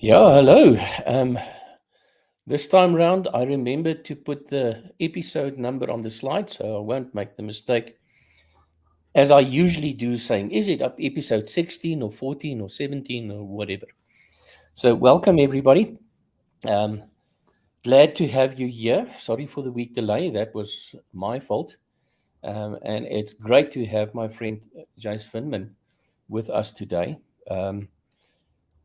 Yeah, hello. This time round, I remembered to put the episode number on the slide, so I won't make the mistake, as I usually do, saying, is it up episode 16 or 14 or 17 or whatever? So, welcome everybody. Um, Glad to have you here. Sorry for the week delay, that was my fault. And it's great to have my friend Jace Finman with us today.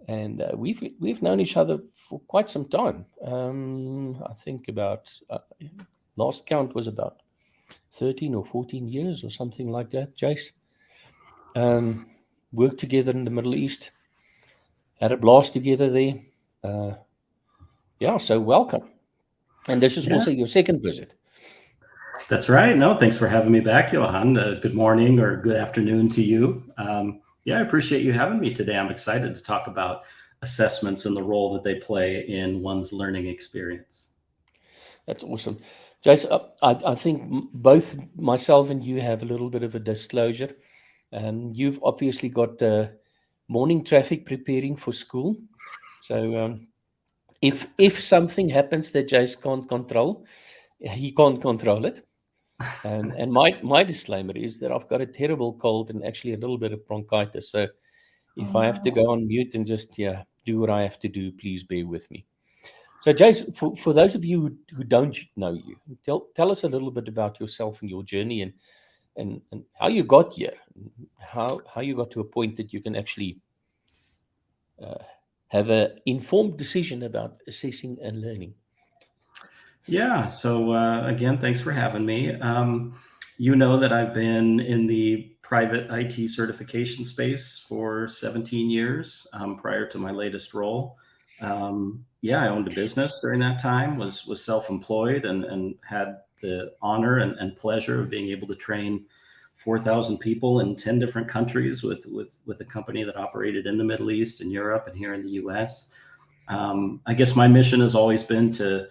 And we've known each other for quite some time. I think about last count was about 13 or 14 years or something like that. Jace, worked together in the Middle East, had a blast together there. Yeah, so welcome. And this is Yeah, also your second visit. that's right. No, thanks for having me back, Johan. Good morning or good afternoon to you. Yeah, I appreciate you having me today. I'm excited to talk about assessments and the role that they play in one's learning experience. That's awesome. Jace, I think both myself and you have a little bit of a disclosure. You've obviously got morning traffic preparing for school. So if something happens that Jace can't control, he can't control it. And my disclaimer is that I've got a terrible cold and actually a little bit of bronchitis. So if Oh, I have to no. go on mute and just do what I have to do, please bear with me. So Jace, for those of you who don't know you, tell us a little bit about yourself and your journey and how you got here, how you got to a point that you can actually have an informed decision about assessing and learning. Yeah, so again, thanks for having me. You know that I've been in the private IT certification space for 17 years prior to my latest role. Yeah, I owned a business during that time, was self-employed and had the honor and pleasure of being able to train 4,000 people in 10 different countries with a company that operated in the Middle East and Europe and here in the US. I guess my mission has always been to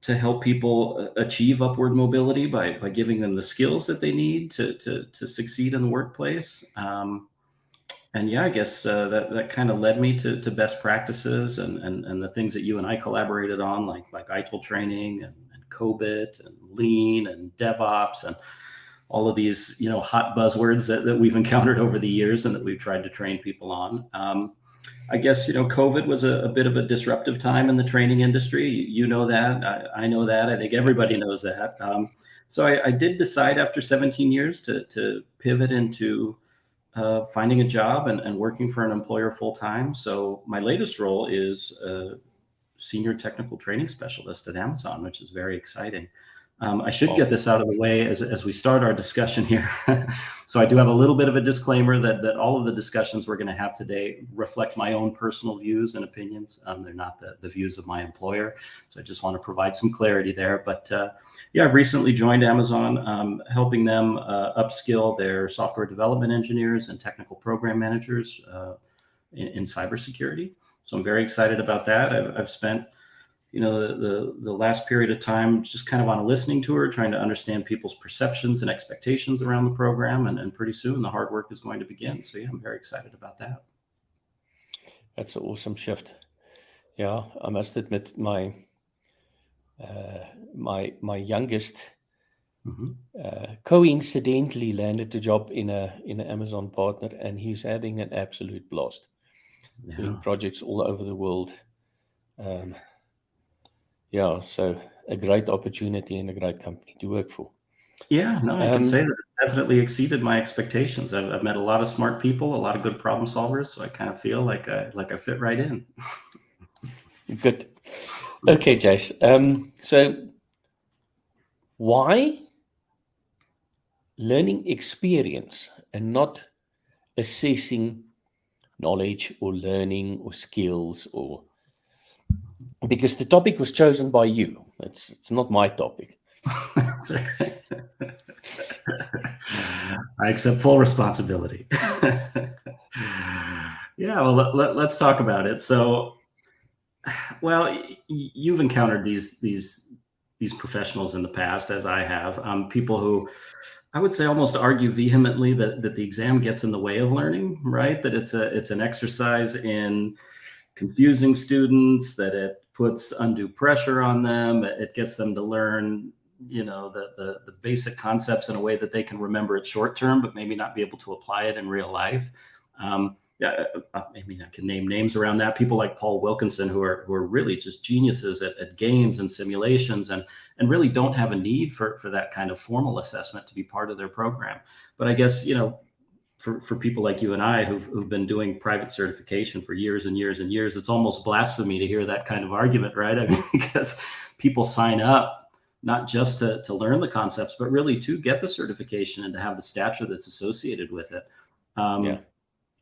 help people achieve upward mobility by giving them the skills that they need to succeed in the workplace. And yeah, I guess that kind of led me to best practices and the things that you and I collaborated on, like ITIL training and COBIT and Lean and DevOps and all of these hot buzzwords that we've encountered over the years and that we've tried to train people on. I guess, COVID was a bit of a disruptive time in the training industry. You know that. I know that. I think everybody knows that. So I did decide after 17 years to pivot into finding a job and working for an employer full time. So my latest role is senior technical training specialist at Amazon, which is very exciting. I should get this out of the way as we start our discussion here. So I do have a little bit of a disclaimer that all of the discussions we're going to have today reflect my own personal views and opinions. They're not the views of my employer. So I just want to provide some clarity there. But yeah, I've recently joined Amazon, helping them upskill their software development engineers and technical program managers in cybersecurity. So I'm very excited about that. I've spent the last period of time just kind of on a listening tour, trying to understand people's perceptions and expectations around the program. And pretty soon the hard work is going to begin. So yeah, I'm very excited about that. That's an awesome shift. Yeah, I must admit my youngest coincidentally landed a job in an Amazon partner, and he's having an absolute blast doing projects all over the world. Yeah, so a great opportunity and a great company to work for. Yeah, no, I can say that it's definitely exceeded my expectations. I've met a lot of smart people, a lot of good problem solvers, so I kind of feel like I fit right in. Good. Okay, Jace. So why learning experience and not assessing knowledge or learning or skills, or because the topic was chosen by you. It's not my topic. I accept full responsibility. Yeah, well, let's talk about it. So, well, you've encountered these professionals in the past, as I have. People who I would say almost argue vehemently that the exam gets in the way of learning, right? That it's an exercise in confusing students, that it puts undue pressure on them. It gets them to learn, the basic concepts in a way that they can remember it short term, but maybe not be able to apply it in real life. Yeah, I mean, I can name names around that. People like Paul Wilkinson, who are really just geniuses at games and simulations, and really don't have a need for that kind of formal assessment to be part of their program. But I guess, for people like you and I who've been doing private certification for years and years and years, it's almost blasphemy to hear that kind of argument, right? I mean, because people sign up not just to learn the concepts, but really to get the certification and to have the stature that's associated with it.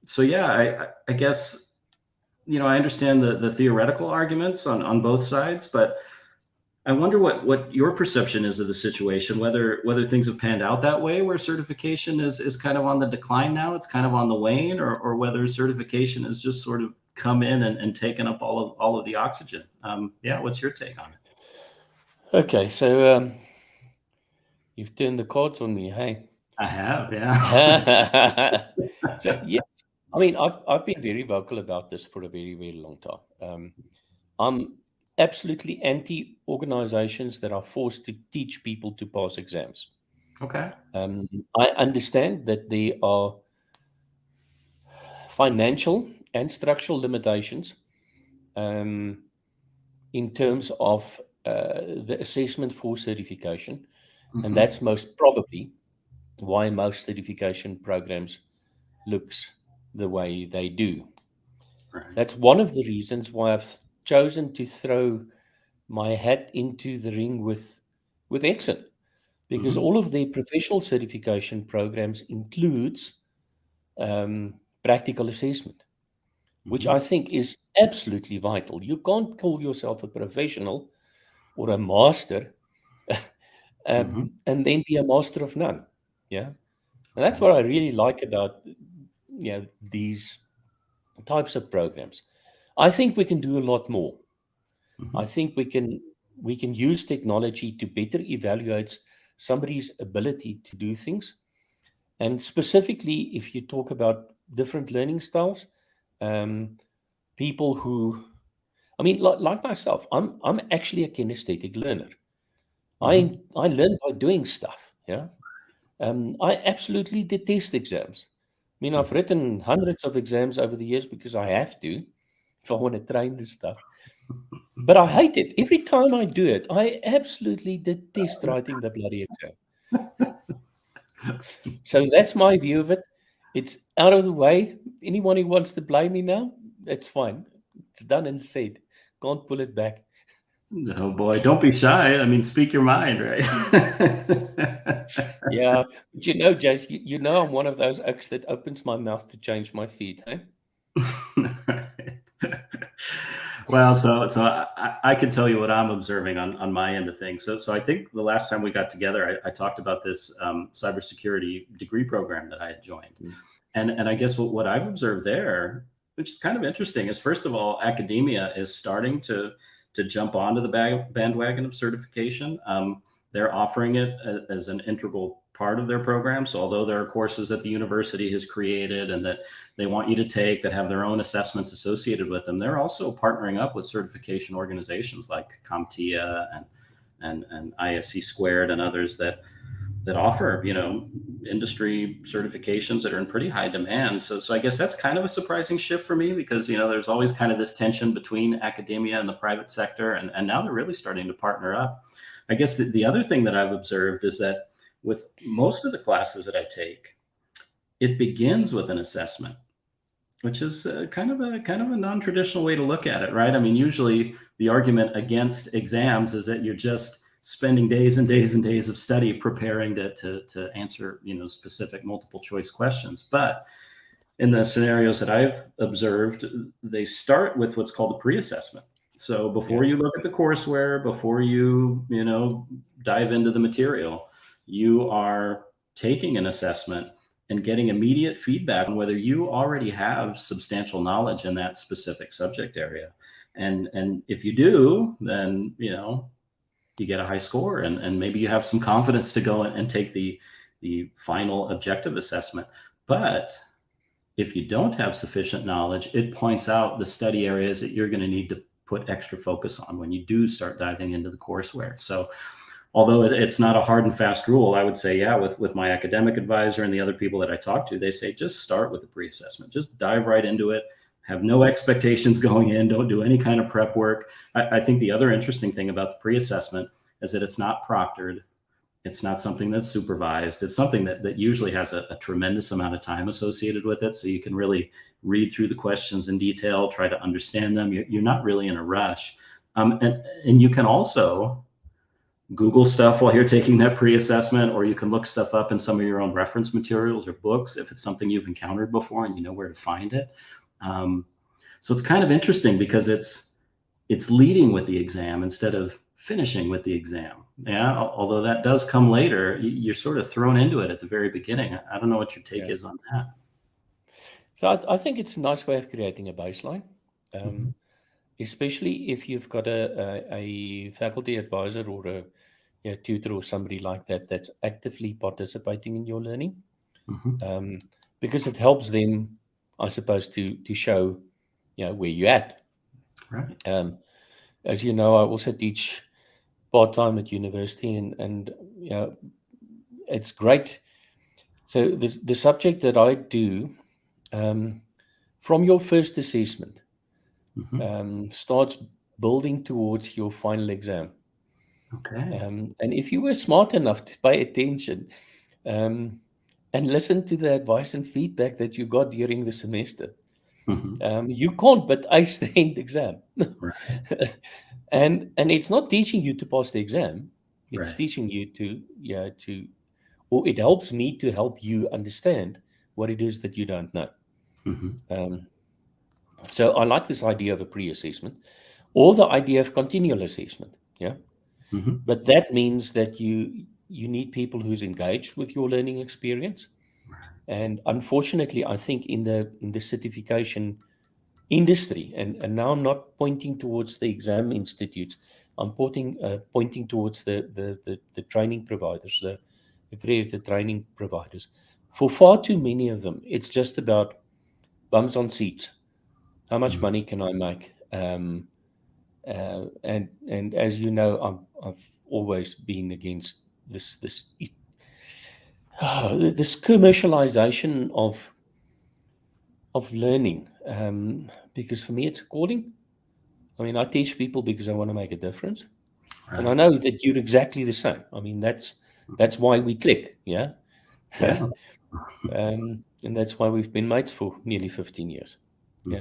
So yeah, I guess, I understand the theoretical arguments on both sides, but I wonder what your perception is of the situation, whether things have panned out that way, where certification is kind of on the decline now, it's kind of on the wane, or whether certification has just sort of come in and taken up all of the oxygen. What's your take on it? Okay, so you've turned the cards on me, hey? I have, yeah. So yes, I mean, I've been very vocal about this for a very, very long time. I'm absolutely anti organizations that are forced to teach people to pass exams. Okay. I understand that there are financial and structural limitations in terms of the assessment for certification, and that's most probably why most certification programs looks the way they do. Right. That's one of the reasons why I've chosen to throw my hat into the ring with Exxon, because all of their professional certification programs includes practical assessment, which I think is absolutely vital. You can't call yourself a professional or a master and then be a master of none. Yeah. And that's what I really like about these types of programs. I think we can do a lot more. I think we can use technology to better evaluate somebody's ability to do things. And specifically, if you talk about different learning styles, people who, I mean, like myself, I'm actually a kinesthetic learner. I learn by doing stuff. Yeah. I absolutely detest exams. I mean, I've written hundreds of exams over the years because I have to if I want to train this stuff. But I hate it. Every time I do it, I absolutely detest writing the bloody exam. So that's my view of it. It's out of the way. Anyone who wants to blame me now, that's fine. It's done and said. Can't pull it back. Oh boy, don't be shy. I mean, speak your mind, right? Yeah, but Jace, you know I'm one of those oaks that opens my mouth to change my feet, eh? Well, so I can tell you what I'm observing on my end of things. So I think the last time we got together, I talked about this cybersecurity degree program that I had joined, and I guess what I've observed there, which is kind of interesting, is first of all, academia is starting to jump onto the bandwagon of certification. They're offering it as an integral part of their program. So although there are courses that the university has created and that they want you to take that have their own assessments associated with them, they're also partnering up with certification organizations like CompTIA and ISC Squared and others that offer, industry certifications that are in pretty high demand. So I guess that's kind of a surprising shift for me, because, there's always kind of this tension between academia and the private sector. And now they're really starting to partner up. I guess the other thing that I've observed is that with most of the classes that I take, it begins with an assessment, which is kind of a non-traditional way to look at it, right? I mean, usually the argument against exams is that you're just spending days and days and days of study preparing to answer, specific multiple choice questions. But in the scenarios that I've observed, they start with what's called a pre-assessment. So before you look at the courseware, before you dive into the material, you are taking an assessment and getting immediate feedback on whether you already have substantial knowledge in that specific subject area. And if you do, then, you get a high score, and maybe you have some confidence to go and take the final objective assessment. But If you don't have sufficient knowledge, it points out the study areas that you're going to need to put extra focus on when you do start diving into the courseware. So although it's not a hard and fast rule, I would say, yeah, with my academic advisor and the other people that I talk to, they say, just start with the pre-assessment, just dive right into it. Have no expectations going in. Don't do any kind of prep work. I think the other interesting thing about the pre-assessment is that it's not proctored. It's not something that's supervised. It's something that usually has a tremendous amount of time associated with it. So you can really read through the questions in detail, try to understand them. You're not really in a rush. And you can also Google stuff while you're taking that pre-assessment, or you can look stuff up in some of your own reference materials or books if it's something you've encountered before and you know where to find it. So it's kind of interesting because it's leading with the exam instead of finishing with the exam. Yeah, although that does come later, you're sort of thrown into it at the very beginning. I don't know what your take is on that. So I think it's a nice way of creating a baseline, especially if you've got a faculty advisor or a tutor or somebody like that that's actively participating in your learning, because it helps them, I suppose, to show where you're at. Right. As you know, I also teach part-time at university, and it's great. So the subject that I do, from your first assessment, starts building towards your final exam. Okay. And if you were smart enough to pay attention and listen to the advice and feedback that you got during the semester, you can't but ace the end exam. Right. And it's not teaching you to pass the exam. It's Right. teaching you or it helps me to help you understand what it is that you don't know. So I like this idea of a pre-assessment or the idea of continual assessment. Yeah. But that means that you need people who's engaged with your learning experience. And unfortunately, I think in the certification industry, and now I'm not pointing towards the exam institutes, I'm pointing towards the training providers, the accredited training providers. For far too many of them, it's just about bums on seats. How much money can I make? And as you know, I've always been against this commercialization of learning, because for me it's a calling. I mean, I teach people because I want to make a difference, and I know that you're exactly the same. I mean, that's why we click, yeah. Yeah. And that's why we've been mates for nearly 15 years. Yeah.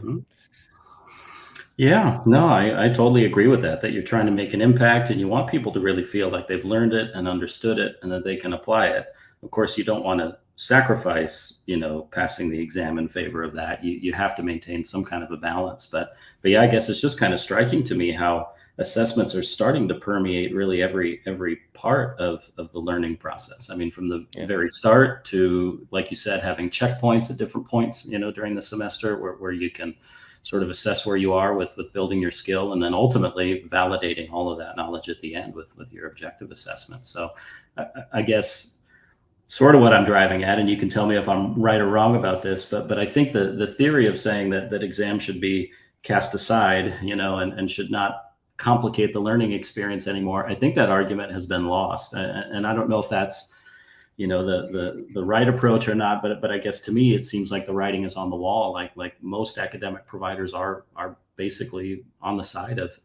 Yeah, no, I totally agree with that you're trying to make an impact and you want people to really feel like they've learned it and understood it and that they can apply it. Of course, you don't want to sacrifice, passing the exam in favor of that. You have to maintain some kind of a balance. But yeah, I guess it's just kind of striking to me how assessments are starting to permeate really every part of the learning process. I mean, from the very start to, like you said, having checkpoints at different points, during the semester where you can sort of assess where you are with building your skill, and then ultimately validating all of that knowledge at the end with your objective assessment. So I guess sort of what I'm driving at, and you can tell me if I'm right or wrong about this, but I think the theory of saying that exams should be cast aside, and should not complicate the learning experience anymore, I think that argument has been lost. And I don't know if that's the right approach or not, but I guess to me it seems like the writing is on the wall. Like most academic providers are basically on the side of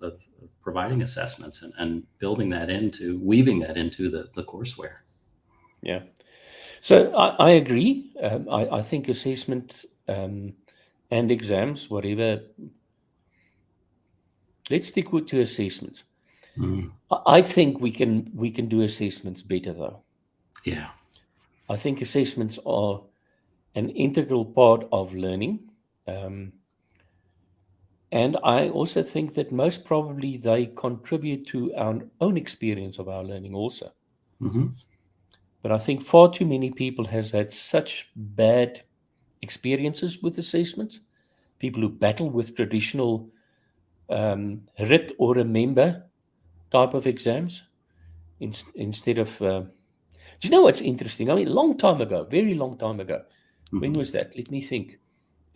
providing assessments and weaving that into the courseware. Yeah. So I agree. I think assessment and exams, whatever. Let's stick to assessments. I think we can do assessments better, though. Yeah. I think assessments are an integral part of learning. And I also think that most probably they contribute to our own experience of our learning also. But I think far too many people has had such bad experiences with assessments. People who battle with traditional writ or remember type of exams instead of... do you know what's interesting? I mean, a long time ago, very long time ago. When was that? Let me think.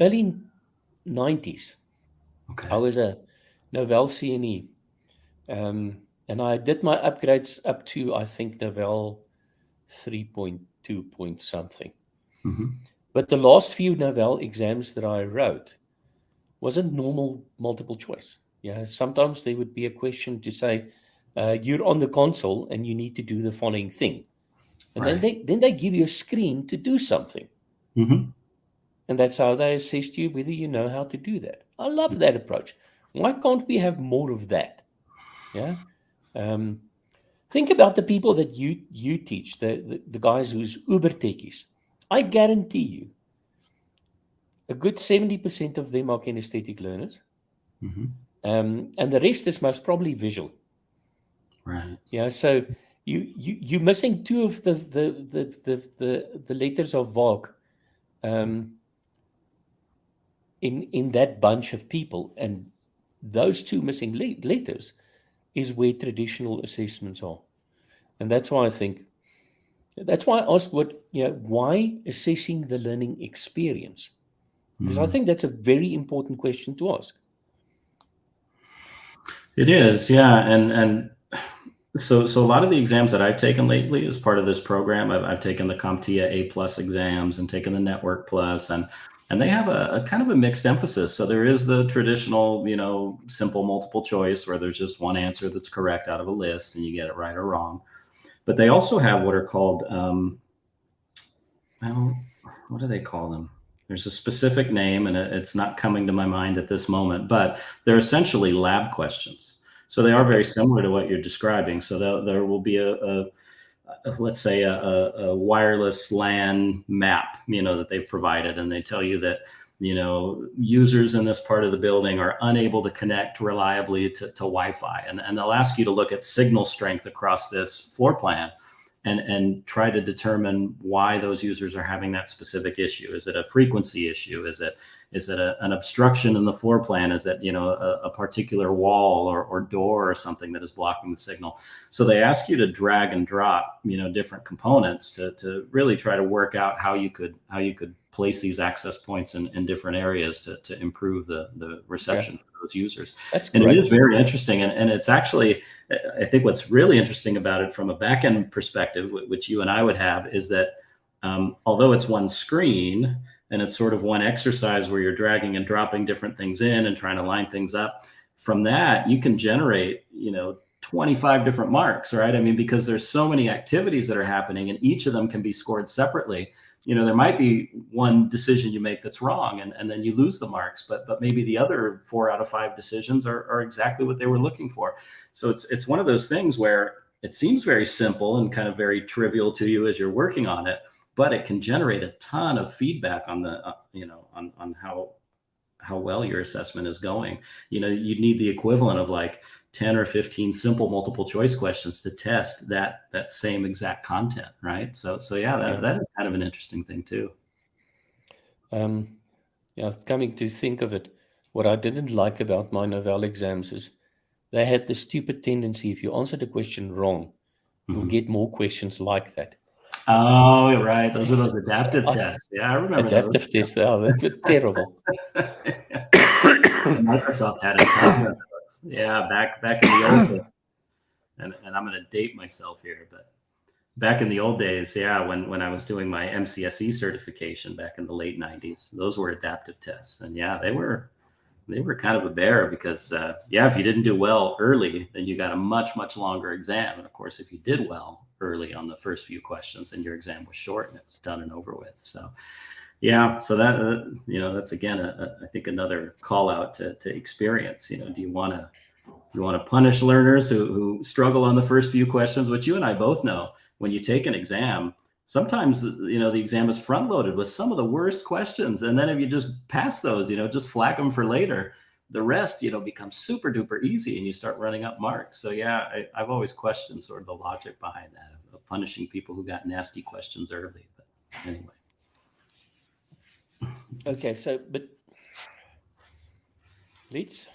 early 90s. Okay. I was a Novell CNE, and I did my upgrades up to, I think, Novell 3.2 point something. Hmm. But the last few Novell exams that I wrote wasn't normal multiple choice. Yeah, sometimes there would be a question to say, you're on the console and you need to do the following thing. And then Right. they give you a screen to do something. Hmm. And that's how they assess you whether you know how to do that. I love that approach. Why can't we have more of that? Yeah. Um, think about the people that you teach, the guys who's uber techies. I guarantee you, a good 70% of them are kinesthetic learners, Hmm. and the rest is most probably visual. Right. Yeah, so you're missing two of the letters of VOG, um, in that bunch of people, and those two missing letters is where traditional assessments are, and that's why I think that's why I asked why assessing the learning experience, because I Mm. think that's a very important question to ask. It is, yeah, and so a lot of the exams that I've taken lately as part of this program, I've taken the CompTIA A plus exams and taken the Network Plus, and they have a kind of a mixed emphasis. So there is the traditional, simple multiple choice where there's just one answer that's correct out of a list, and you get it right or wrong. But they also have what are called, well, what do they call them? There's a specific name, and it's not coming to my mind at this moment, but they're essentially lab questions. So they are Okay. very similar to what you're describing. So there will be let's say a wireless LAN map, that they've provided, and they tell you that, users in this part of the building are unable to connect reliably to Wi-Fi, and they'll ask you to look at signal strength across this floor plan and try to determine why those users are having that specific issue. Is it a frequency issue? Is it an obstruction in the floor plan? Is it a particular wall or door or something that is blocking the signal? So they ask you to drag and drop different components to really try to work out how you could place these access points in different areas to improve the Okay. reception for those users. That's And it great. is very interesting, and it's actually, I think what's really interesting about it from a back end perspective, which you and I would have, is that although it's one screen and it's sort of one exercise where you're dragging and dropping different things in and trying to line things up, from that you can generate 25 different marks, right? I mean, because there's so many activities that are happening and each of them can be scored separately. There might be one decision you make that's wrong, and then you lose the marks, but maybe the other 4 out of 5 decisions are exactly what they were looking for. So it's one of those things where it seems very simple and kind of very trivial to you as you're working on it, but it can generate a ton of feedback on the on how well your assessment is going. You need the equivalent of like 10 or 15 simple multiple choice questions to test that same exact content, right? So yeah, that, Yeah. that is kind of an interesting thing too. Um, yeah, coming to think of it, what I didn't like about my Novell exams is they had the stupid tendency, if you answered a question wrong, you'll Mhm. get more questions like that. Oh, right. Those are those adaptive I, tests. Yeah, I remember those. adaptive tests, oh, that was terrible. Microsoft had a ton of those. Yeah, back in the old days. And I'm going to date myself here, but back in the old days, yeah, when I was doing my MCSE certification back in the late 90s, those were adaptive tests. And yeah, they were kind of a bear because yeah, if you didn't do well early, then you got a much longer exam. And of course, if you did well early on the first few questions, then your exam was short and it was done and over with. So yeah, so that that's again I think another call out to experience. Do you want to punish learners who struggle on the first few questions, which you and I both know when you take an exam, sometimes the exam is front loaded with some of the worst questions, and then if you just pass those, just flag them for later, the rest becomes super duper easy and you start running up marks. So yeah, I've always questioned sort of the logic behind that of punishing people who got nasty questions early. But anyway. Okay, so, but let's,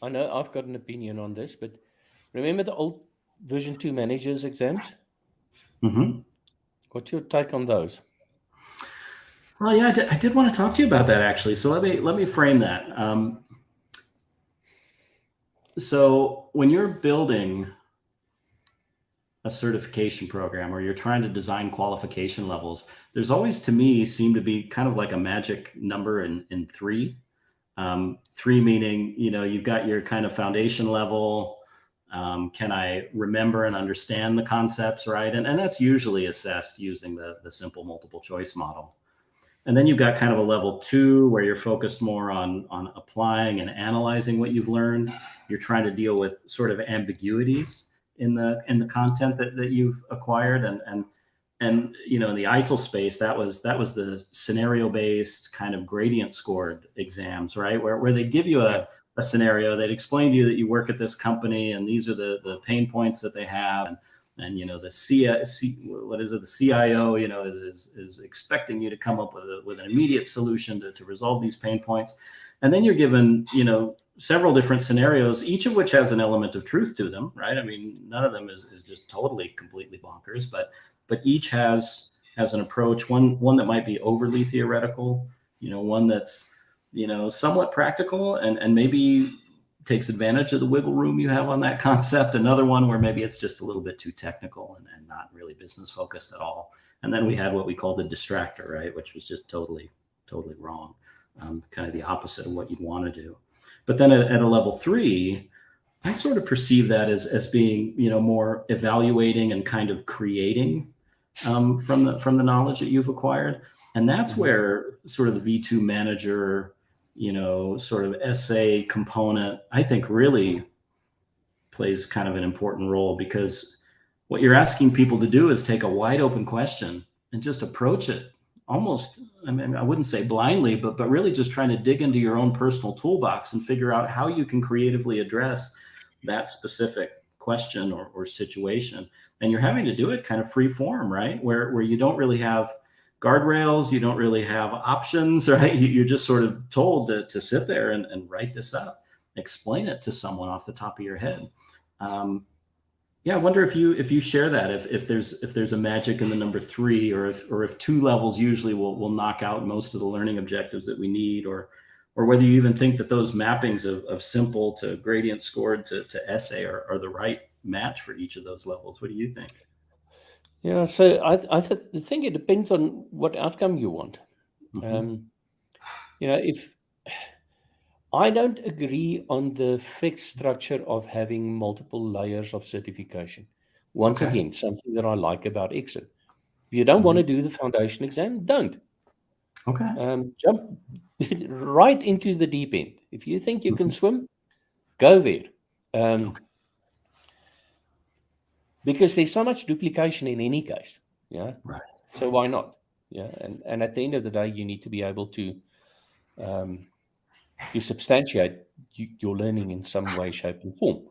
I know I've got an opinion on this, but remember the old version 2 managers exams? Mhm. What's your take on those? Well, yeah, I did want to talk to you about that actually. So let me frame that. So when you're building a certification program or you're trying to design qualification levels, there's always, to me, seem to be kind of like a magic number in three. Three meaning, you've got your kind of foundation level. Can I remember and understand the concepts, right? And that's usually assessed using the simple multiple choice model. And then you've got kind of a level 2 where you're focused more on applying and analyzing what you've learned. You're trying to deal with sort of ambiguities in the content that you've acquired. And in the ITIL space, that was the scenario based kind of gradient scored exams, right? Where they give you Yeah. a scenario, they'd explain to you that you work at this company and these are the pain points that they have. And what is it? The CIO, is expecting you to come up with an immediate solution to resolve these pain points. And then you're given, several different scenarios, each of which has an element of truth to them, right? I mean, none of them is just totally completely bonkers, but each has an approach. One that might be overly theoretical, one that's somewhat practical and maybe takes advantage of the wiggle room you have on that concept. Another one where maybe it's just a little bit too technical and not really business focused at all. And then we had what we call the distractor, right, which was just totally wrong, kind of the opposite of what you'd want to do. But then at a level 3, I sort of perceive that as being more evaluating and kind of creating from the knowledge that you've acquired. And that's where sort of the V2 manager, sort of essay component, I think really plays kind of an important role, because what you're asking people to do is take a wide open question and just approach it almost, I mean, I wouldn't say blindly, but really just trying to dig into your own personal toolbox and figure out how you can creatively address that specific question or situation. And you're having to do it kind of free form, right? Where you don't really have guardrails, you don't really have options, right? You're just sort of told to sit there and write this up, explain it to someone off the top of your head. Yeah, I wonder if you share that, if there's a magic in the number 3, or if 2 levels usually will knock out most of the learning objectives that we need, or whether you even think that those mappings of simple to gradient scored to essay are the right match for each of those levels. What do you think? Yeah, so I think it depends on what outcome you want. Mm-hmm. Um, if I don't agree on the fixed structure of having multiple layers of certification. Once Okay. again, something that I like about Exit. If you don't want Mm-hmm. to do the foundation exam, don't. Okay. Jump right into the deep end. If you think you can Mm-hmm. swim, go there. Okay. Because there's so much duplication in any case. Yeah. Right. So why not? Yeah. And at the end of the day, you need to be able um, to substantiate your learning in some way, shape, and form.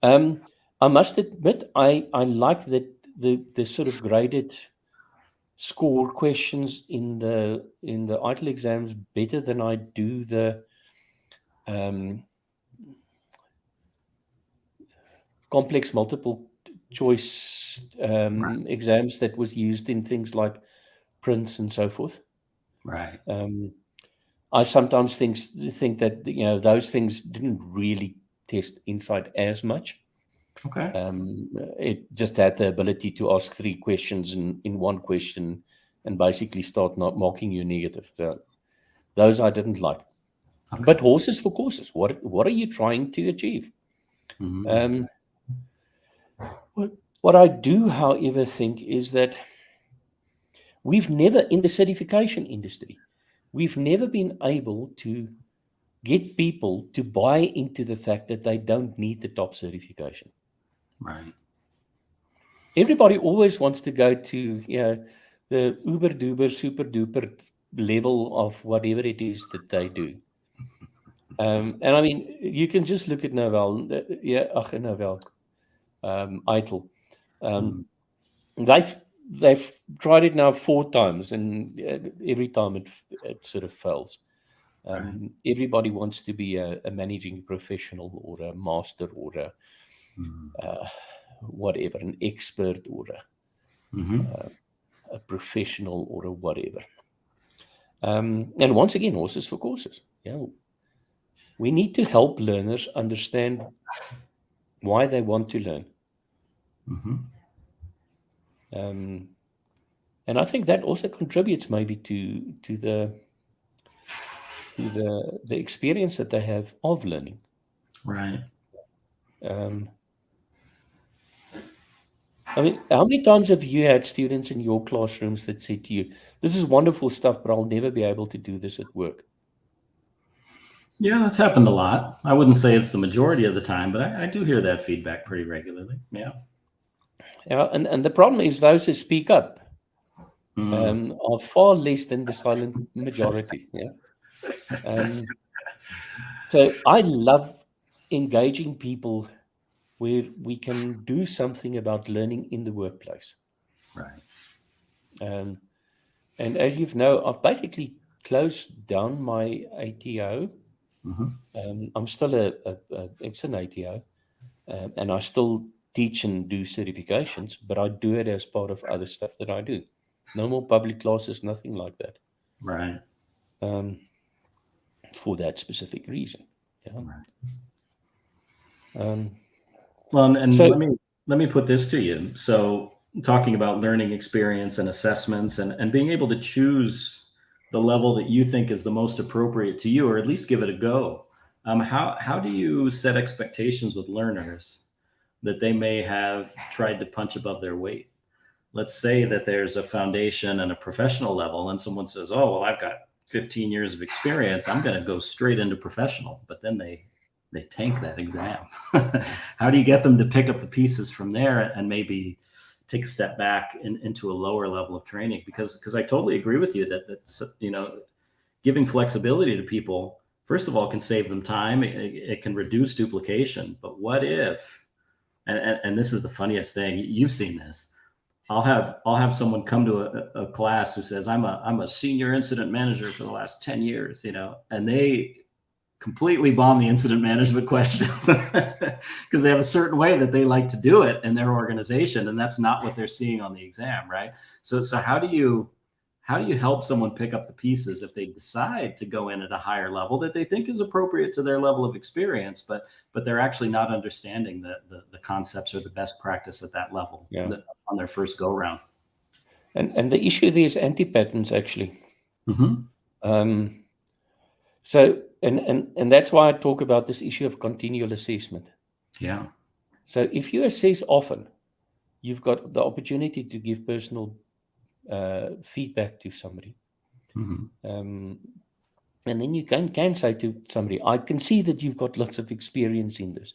Um, I must admit, I like that the sort of graded score questions in the ITIL exams better than I do the um, complex multiple choice Right. exams that was used in things like prints and so forth. Right. Um, I sometimes think that those things didn't really test insight as much. Okay. It just had the ability to ask 3 questions in one question and basically start not marking you negative. So those I didn't like. Okay. But horses for courses. What are you trying to achieve? Mm-hmm. Um, what I do, however, think is that we've never, in the certification industry, we've never been able to get people to buy into the fact that they don't need the top certification. Right. Everybody always wants to go to, the uber duper, super duper level of whatever it is that they do. And I mean, you can just look at Novell, Novell, ITIL. Mm-hmm. Um, they've tried it now 4 times, and every time it sort of fails. Right. Everybody wants to be a managing professional or a master or Mm-hmm. whatever, an expert or Mm-hmm. a professional or a whatever. And once again, horses for courses. Yeah, we need to help learners understand why they want to learn. And I think that also contributes maybe to the experience that they have of learning. Right. I mean, how many times have you had students in your classrooms that said to you, "This is wonderful stuff, but I'll never be able to do this at work"? Yeah, that's happened a lot. I wouldn't say it's the majority of the time, but I do hear that feedback pretty regularly. Yeah. Yeah, and the problem is those who speak up are far less than the silent majority. Yeah. So I love engaging people where we can do something about learning in the workplace. Right. And as you know, I've basically closed down my ATO. I'm still it's an ATO, and I still teach and do certifications, but I do it as part of other stuff that I do. No more public classes, nothing like that, Right. for that specific reason. Yeah. Right. Well, and So let me put this to you. So, talking about learning experience and assessments, and being able to choose the level that you think is the most appropriate to you, or at least give it a go. How do you set expectations with learners that they may have tried to punch above their weight? Let's say that there's a foundation and a professional level, and someone says, "Oh, well, I've got 15 years of experience. I'm going to go straight into professional," but then they tank that exam. How do you get them to pick up the pieces from there and maybe take a step back into a lower level of training? Because I totally agree with you that's giving flexibility to people, first of all, can save them time. It can reduce duplication. But what if, and this is the funniest thing, you've seen this. I'll have someone come to a class who says, I'm a senior incident manager for the last 10 years, and they completely bomb the incident management questions because they have a certain way that they like to do it in their organization, and that's not what they're seeing on the exam, right? So how do you help someone pick up the pieces if they decide to go in at a higher level that they think is appropriate to their level of experience, but they're actually not understanding the concepts or the best practice at that level on their first go round? and the issue there is anti-patterns, actually. Mm-hmm. So and that's why I talk about this issue of continual assessment. Yeah. So if you assess often, you've got the opportunity to give personal feedback to somebody. And then you can say to somebody, "I can see that you've got lots of experience in this."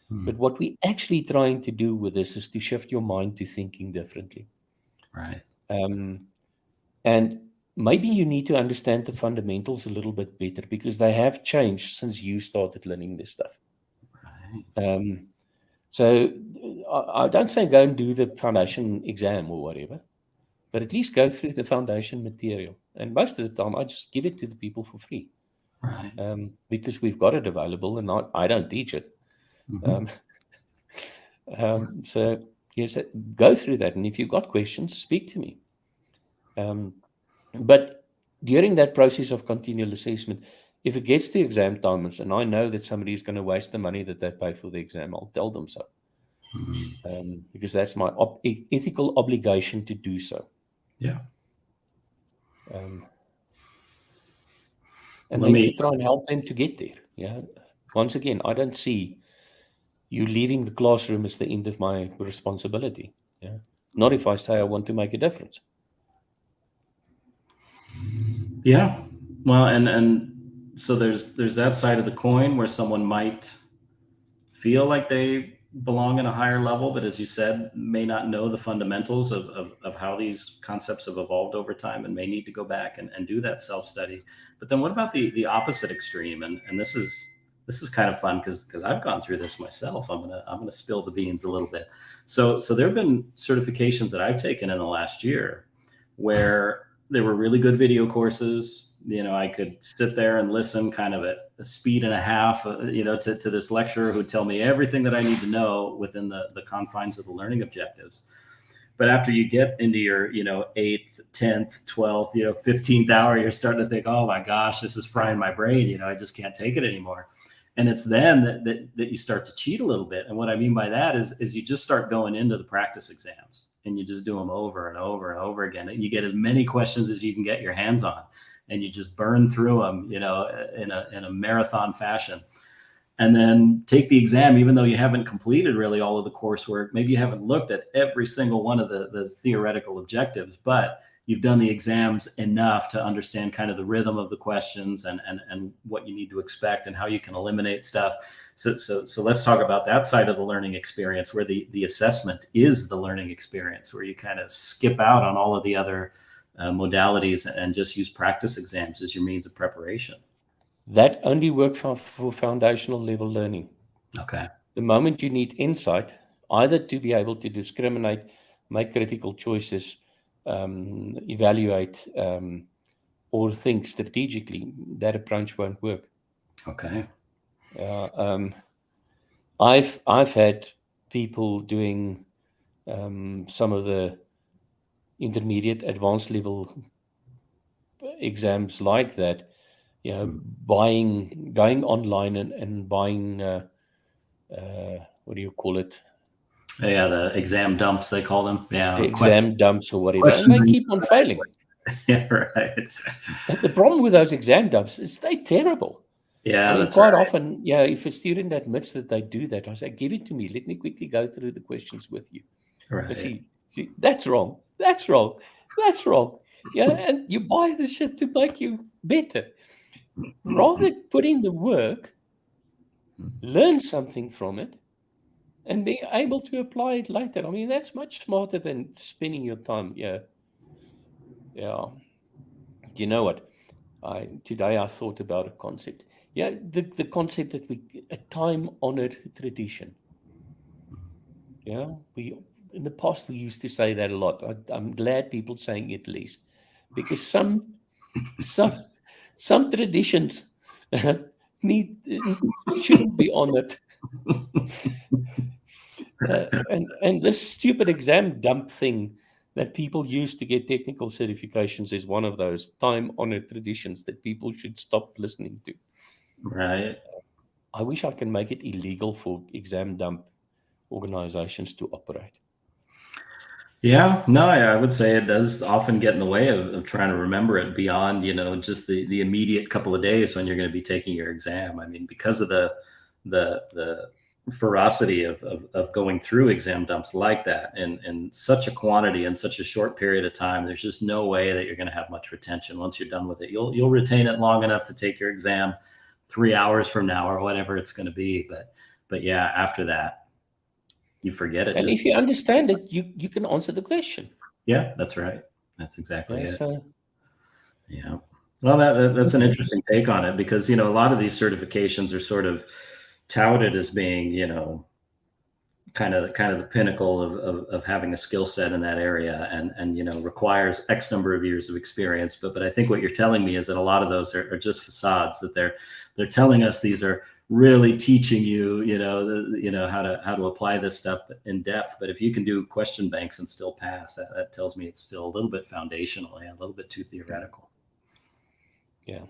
But what we're actually trying to do with this is to shift your mind to thinking differently. Right. And maybe you need to understand the fundamentals a little bit better because they have changed since you started learning this stuff. Right. So I don't say go and do the foundation exam or whatever, but at least go through the foundation material. And most of the time, I just give it to the people for free. Right. Because we've got it available, and I don't teach it. So yes, go through that, and if you've got questions, speak to me. But during that process of continual assessment, if it gets to exam time and I know that somebody is going to waste the money that they pay for the exam, I'll tell them so. Because that's my ethical obligation to do so. Yeah. And then to try and help them to get there. Yeah. Once again, I don't see you leaving the classroom as the end of my responsibility. Yeah. Not if I say I want to make a difference. Yeah. Well, and so there's that side of the coin where someone might feel like they belong in a higher level, but as you said, may not know the fundamentals of how these concepts have evolved over time and may need to go back and do that self-study. But then what about the opposite extreme? And this is kind of fun because I've gone through this myself. I'm gonna spill the beans a little bit. So there have been certifications that I've taken in the last year where they were really good video courses. I could sit there and listen kind of at a speed and a half, to this lecturer who'd tell me everything that I need to know within the confines of the learning objectives. But after you get into your, 8th, 10th, 12th, 15th hour, you're starting to think, oh my gosh, this is frying my brain. I just can't take it anymore. And it's then that you start to cheat a little bit. And what I mean by that is you just start going into the practice exams and you just do them over and over and over again. And you get as many questions as you can get your hands on, and you just burn through them, in a marathon fashion. And then take the exam, even though you haven't completed really all of the coursework. Maybe you haven't looked at every single one of the theoretical objectives, but you've done the exams enough to understand kind of the rhythm of the questions and what you need to expect and how you can eliminate stuff. So let's talk about that side of the learning experience, where the assessment is the learning experience, where you kind of skip out on all of the other modalities and just use practice exams as your means of preparation. That only works for foundational level learning. Okay. The moment you need insight, either to be able to discriminate, make critical choices, evaluate, or think strategically, that approach won't work. Okay. I've had people doing some of the intermediate, advanced level exams like that. Going online and buying, what do you call it? Yeah, the exam dumps, they call them. Yeah, The exam dumps or whatever, and they keep on failing. Yeah, right. The problem with those exam dumps is they're terrible. Yeah, I mean, that's quite right. often, if a student admits that they do that, I say, give it to me. Let me quickly go through the questions with you. Right. See, that's wrong. That's wrong. That's wrong. And you buy the shit to make you better. Rather put in the work, learn something from it, and be able to apply it later. I mean, that's much smarter than spending your time. Yeah. You know what? Today I thought about a concept. The concept that a time-honored tradition. We in the past we used to say that a lot. I'm glad people saying it least, because some traditions shouldn't be honored. And this stupid exam dump thing that people use to get technical certifications is one of those time-honored traditions that people should stop listening to. Right. I wish I can make it illegal for exam dump organizations to operate. Yeah, no, I would say it does often get in the way of trying to remember it beyond, just the immediate couple of days when you're going to be taking your exam. I mean, because of the ferocity of going through exam dumps like that in such a quantity in such a short period of time, there's just no way that you're going to have much retention once you're done with it. You'll retain it long enough to take your exam 3 hours from now or whatever it's going to be. But yeah, after that, you forget it. And if you understand it, you can answer the question. Yeah, that's right. That's exactly it. So, yeah. Well, that's an interesting take on it, because, a lot of these certifications are sort of touted as being, kind of the pinnacle of having a skill set in that area, and requires X number of years of experience. But I think what you're telling me is that a lot of those are just facades, that they're telling us these are really teaching you, how to apply this stuff in depth. But if you can do question banks and still pass, that tells me it's still a little bit foundational and a little bit too theoretical. Yeah.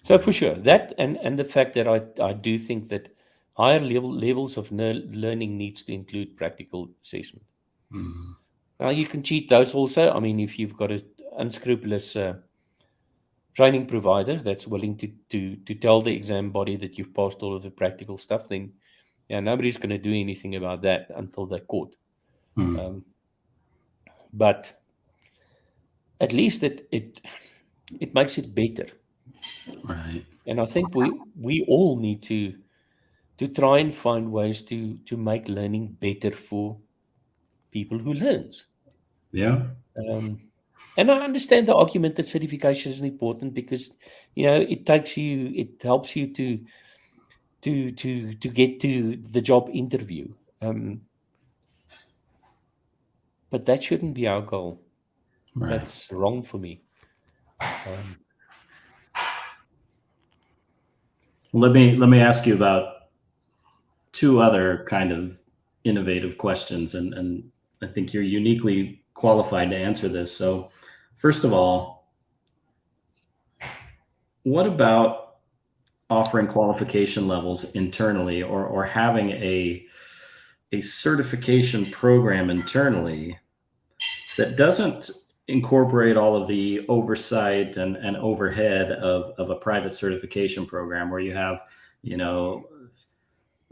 So for sure, that and the fact that I do think that higher levels of learning needs to include practical assessment. Mm-hmm. Now you can cheat those also. I mean, if you've got an unscrupulous training provider that's willing to tell the exam body that you've passed all of the practical stuff, then nobody's going to do anything about that until they're caught. Mm-hmm. But at least it makes it better. Right. And I think we all need to try and find ways to make learning better for people who learns. Yeah. And I understand the argument that certification is important because it helps you to get to the job interview. But that shouldn't be our goal. Right. That's wrong for me. Let me ask you about two other kind of innovative questions, and I think you're uniquely qualified to answer this. So, first of all, what about offering qualification levels internally, or having a certification program internally that doesn't incorporate all of the oversight and overhead of a private certification program, where you have, you know,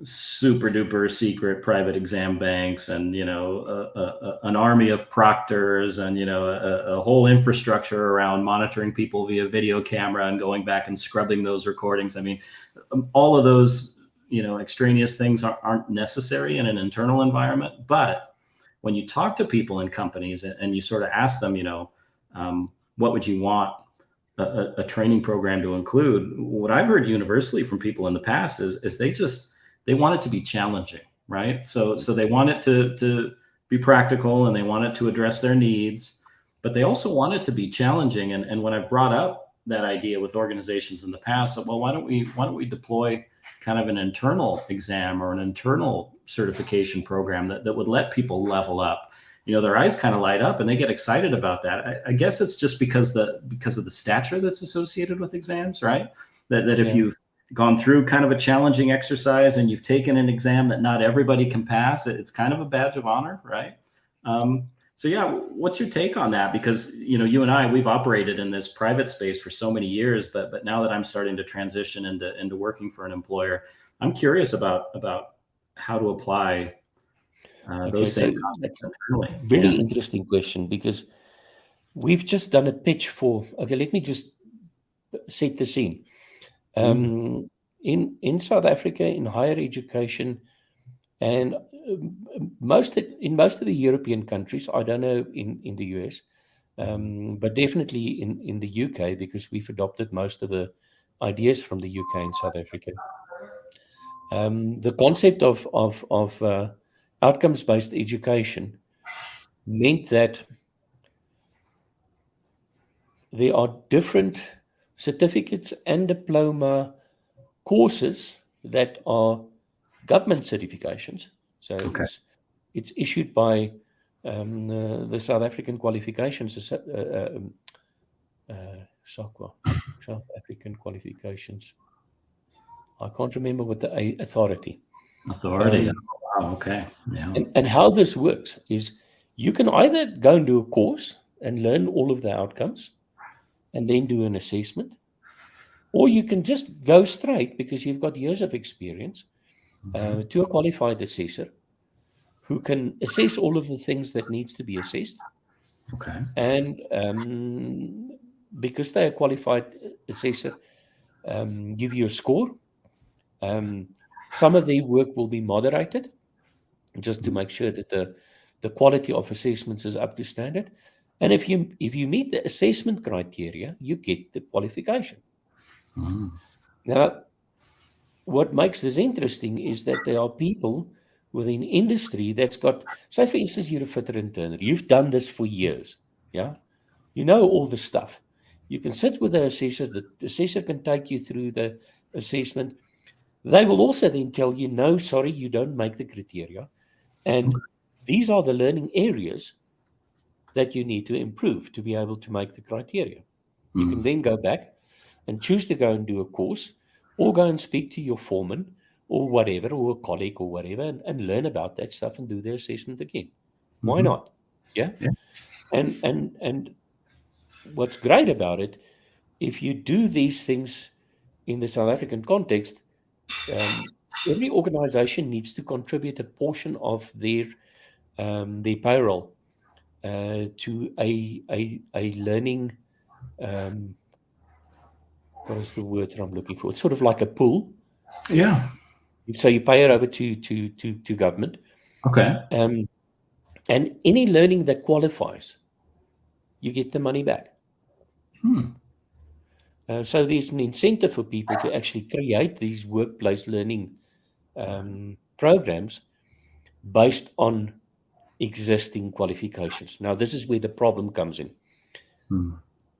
super duper secret private exam banks, and an army of proctors, and a whole infrastructure around monitoring people via video camera and going back and scrubbing those recordings. I mean, all of those extraneous things aren't necessary in an internal environment. But when you talk to people in companies and you sort of ask them, what would you want a training program to include, what I've heard universally from people in the past is they want it to be challenging, right? So they want it to be practical, and they want it to address their needs, but they also want it to be challenging. And when I've brought up that idea with organizations in the past, well, why don't we deploy kind of an internal exam or an internal certification program that would let people level up? Their eyes kind of light up and they get excited about that. I guess it's just because of the stature that's associated with exams, right? That if you've gone through kind of a challenging exercise and you've taken an exam that not everybody can pass, it's kind of a badge of honor, right? So yeah, what's your take on that? Because you and I, we've operated in this private space for so many years, but now that I'm starting to transition into working for an employer, I'm curious about how to apply those same concepts internally. Very interesting question, because we've just done a pitch for. Okay, let me just set the scene. In South Africa, in higher education, and most of the European countries, I don't know in the US, but definitely in the UK, because we've adopted most of the ideas from the UK and South Africa. The concept of outcomes-based education meant that there are different certificates and diploma courses that are government certifications. So it's issued by the South African Qualifications, SAQA, South African Qualifications. I can't remember what the authority. Wow, okay. Yeah. And how this works is you can either go and do a course and learn all of the outcomes and then do an assessment, or you can just go straight, because you've got years of experience, to a qualified assessor who can assess all of the things that needs to be assessed. Okay. And because they're a qualified assessor, give you a score. Some of their work will be moderated, just to make sure that the quality of assessments is up to standard. And if you meet the assessment criteria, you get the qualification. Now, what makes this interesting is that there are people within industry that's got, say for instance, you're a fitter and turner. You've done this for years. Yeah. You know all the stuff. You can sit with the assessor. The assessor can take you through the assessment. They will also then tell you, no, sorry, you don't make the criteria. And these are the learning areas that you need to improve to be able to make the criteria. You can then go back and choose to go and do a course, or go and speak to your foreman or whatever, or a colleague or whatever, and learn about that stuff and do the assessment again. Why not? Yeah. And what's great about it, if you do these things in the South African context, every organization needs to contribute a portion of their payroll to a learning. What is the word that I'm looking for? It's sort of like a pool. Yeah. So you pay it over to government. Okay. And any learning that qualifies, you get the money back. So there's an incentive for people to actually create these workplace learning programs based on existing qualifications. Now, this is where the problem comes in.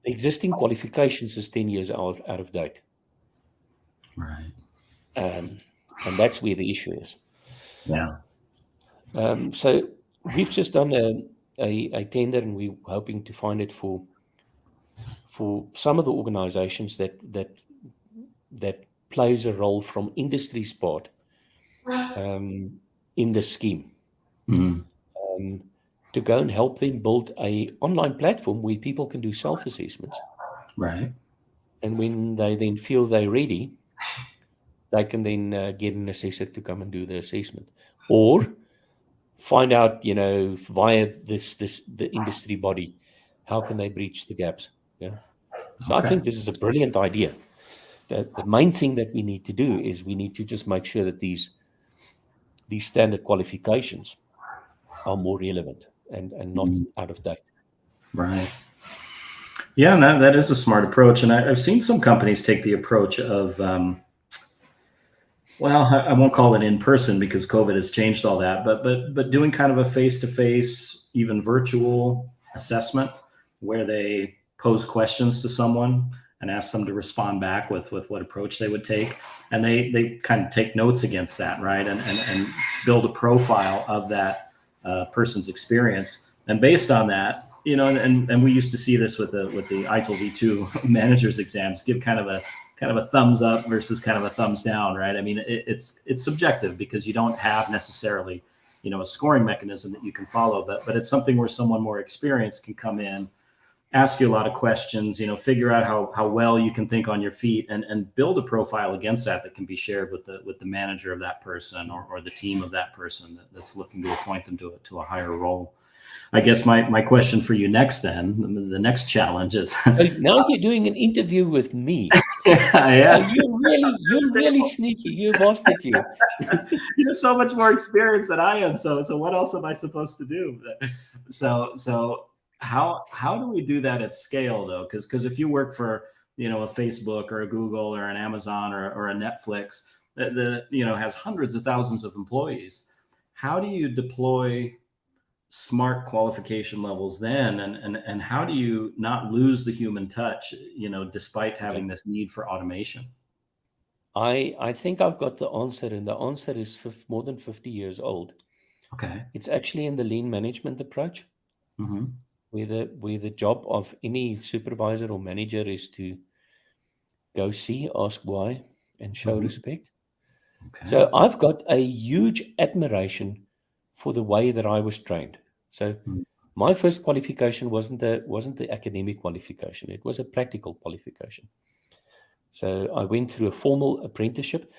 Existing qualifications is 10 years out of date. Right. And that's where the issue is. Yeah. So we've just done a tender, and we're hoping to find it for some of the organizations that plays a role from industry's part in the scheme, to go and help them build a online platform where people can do self-assessments. Right. And when they then feel they're ready, they can then get an assessor to come and do the assessment, or find out, via the industry body, how can they breach the gaps. Yeah. So I Okay. think this is a brilliant idea. The main thing that we need to do is we need to just make sure that these standard qualifications are more relevant and not out of date. Right. Yeah, and that is a smart approach. And I've seen some companies take the approach of, well, I won't call it in person because COVID has changed all that, but doing kind of a face-to-face, even virtual assessment where they pose questions to someone and ask them to respond back with what approach they would take. And they kind of take notes against that, right? And build a profile of that person's experience. And based on that, and we used to see this with the ITIL V2 managers exams, give kind of a thumbs up versus kind of a thumbs down, right? I mean, it's subjective because you don't have necessarily, a scoring mechanism that you can follow, but it's something where someone more experienced can come in, ask you a lot of questions, figure out how well you can think on your feet, and build a profile against that can be shared with the manager of that person or the team of that person that's looking to appoint them to a higher role. I guess my question for you next, then, the next challenge is. So now you're doing an interview with me. Yeah. You're really sneaky. You bastard, you. You have so much more experience than I am. So what else am I supposed to do? So how do we do that at scale, though? Because if you work for a Facebook or a Google or an Amazon or a Netflix that has hundreds of thousands of employees, how do you deploy smart qualification levels then, and how do you not lose the human touch, despite having this need for automation? I think I've got the answer, and the answer is more than 50 years old. Okay. It's actually in the lean management approach, Mm-hmm. where the job of any supervisor or manager is to go see, ask why, and show Mm-hmm. respect. Okay. So I've got a huge admiration for the way that I was trained. So my first qualification wasn't the academic qualification. It was a practical qualification. So I went through a formal apprenticeship.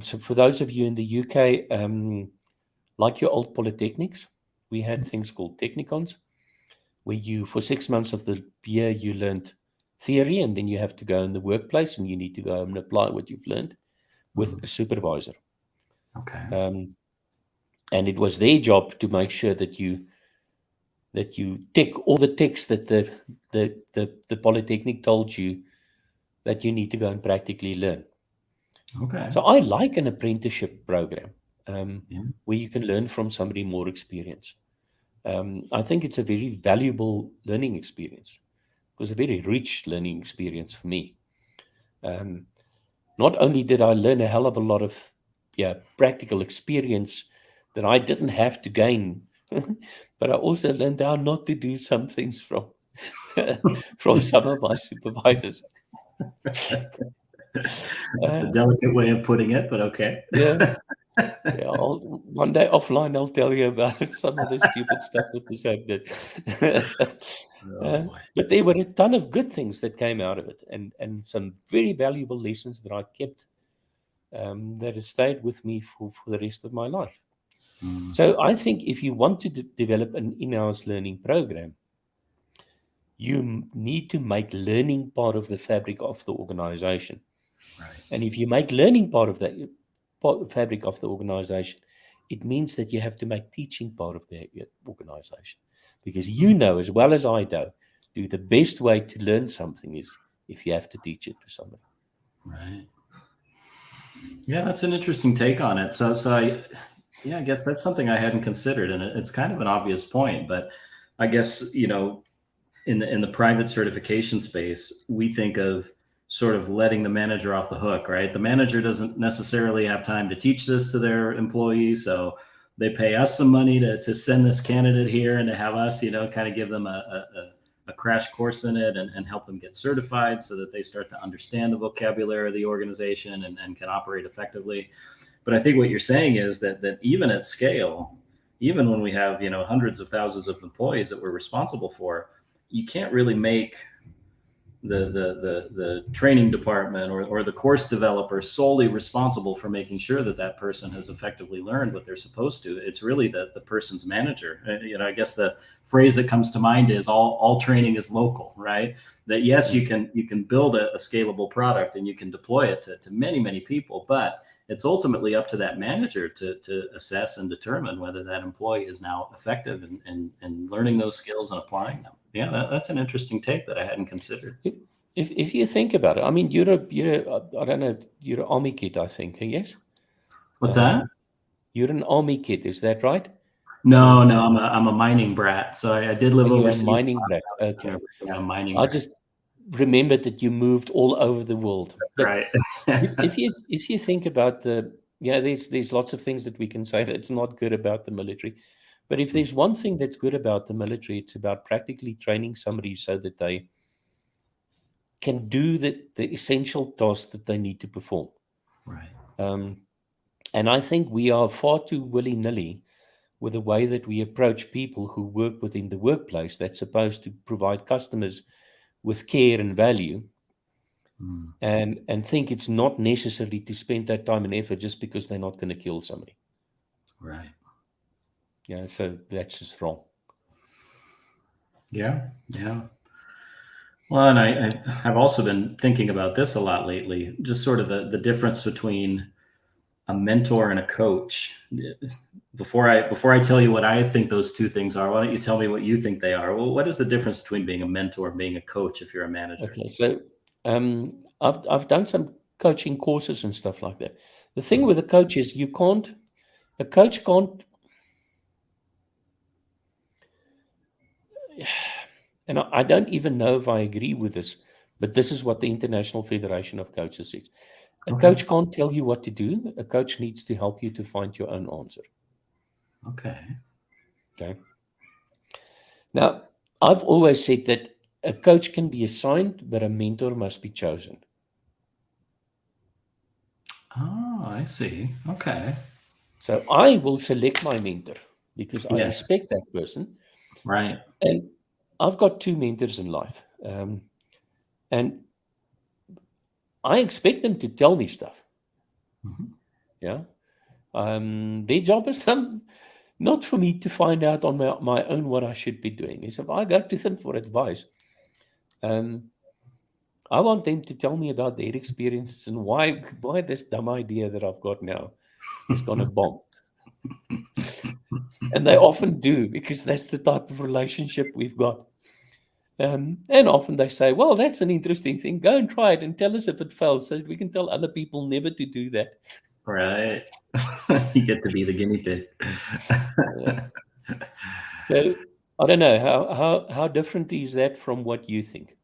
So for those of you in the UK, like your old polytechnics, we had things called technicons, where for 6 months of the year, you learned theory, and then you have to go in the workplace and you need to go and apply what you've learned with a supervisor. Okay. And it was their job to make sure that you tick all the ticks that the polytechnic told you that you need to go and practically learn. Okay. So I like an apprenticeship program Yeah. where you can learn from somebody more experienced. I think it's a very valuable learning experience. It was a very rich learning experience for me. Not only did I learn a hell of a lot of practical experience that I didn't have to gain, but I also learned how not to do some things from some of my supervisors. That's a delicate way of putting it, but okay. Yeah. One day offline, I'll tell you about some of the stupid stuff that the SAP did. Oh, boy. But there were a ton of good things that came out of it, and some very valuable lessons that I kept, that have stayed with me for the rest of my life. So I think if you want to develop an in-house learning program, you need to make learning part of the fabric of the organization. Right. And if you make learning part of the fabric of the organization, it means that you have to make teaching part of the organization. Because as well as I do, the best way to learn something is if you have to teach it to somebody. Right. Yeah, that's an interesting take on it. So I guess that's something I hadn't considered, and it's kind of an obvious point, but I guess, in the private certification space, we think of sort of letting the manager off the hook, right? The manager doesn't necessarily have time to teach this to their employees, so they pay us some money to send this candidate here and to have us, kind of give them a crash course in it and help them get certified so that they start to understand the vocabulary of the organization and can operate effectively. But I think what you're saying is that even at scale, even when we have, hundreds of thousands of employees that we're responsible for, you can't really make the training department or the course developer solely responsible for making sure that person has effectively learned what they're supposed to. It's really the person's manager. I guess the phrase that comes to mind is all training is local, right? That yes, you can build a scalable product and you can deploy it to many, many people, but it's ultimately up to that manager to assess and determine whether that employee is now effective in learning those skills and applying them. Yeah, that's an interesting take that I hadn't considered. If you think about it, I mean, you're I don't know, you're an army kid, I think. Yes. What's that? You're an army kid, is that right? No, I'm a mining brat. So I did live overseas. You're a mining brat. Okay. Yeah, mining. I just remembered that you moved all over the world. That's right. if you think about there's lots of things that we can say that's not good about the military. But if there's one thing that's good about the military, it's about practically training somebody so that they can do the essential tasks that they need to perform. Right. And I think we are far too willy-nilly with the way that we approach people who work within the workplace that's supposed to provide customers with care and value, and think it's not necessary to spend that time and effort just because they're not going to kill somebody. Right. Yeah, so that's just wrong. Yeah. Well, and I've also been thinking about this a lot lately, just sort of the difference between a mentor and a coach. Before I tell you what I think those two things are, why don't you tell me what you think they are? Well, what is the difference between being a mentor and being a coach if you're a manager? Okay, so I've done some coaching courses and stuff like that. The thing with a coach is a coach can't, and I don't even know if I agree with this, but this is what the International Federation of Coaches says. A coach can't tell you what to do. A coach needs to help you to find your own answer. Okay. Now, I've always said that a coach can be assigned, but a mentor must be chosen. Oh, I see. Okay. So I will select my mentor because I respect that person. Right. And I've got two mentors in life. And I expect them to tell me stuff. Yeah. Their job is not for me to find out on my own what I should be doing. Is if I go to them for advice, I want them to tell me about their experiences and why this dumb idea that I've got now is going to bomb. And they often do, because that's the type of relationship we've got. And often they say, well, that's an interesting thing. Go and try it and tell us if it fails so that we can tell other people never to do that. Right. You get to be the guinea pig. So I don't know. How different is that from what you think?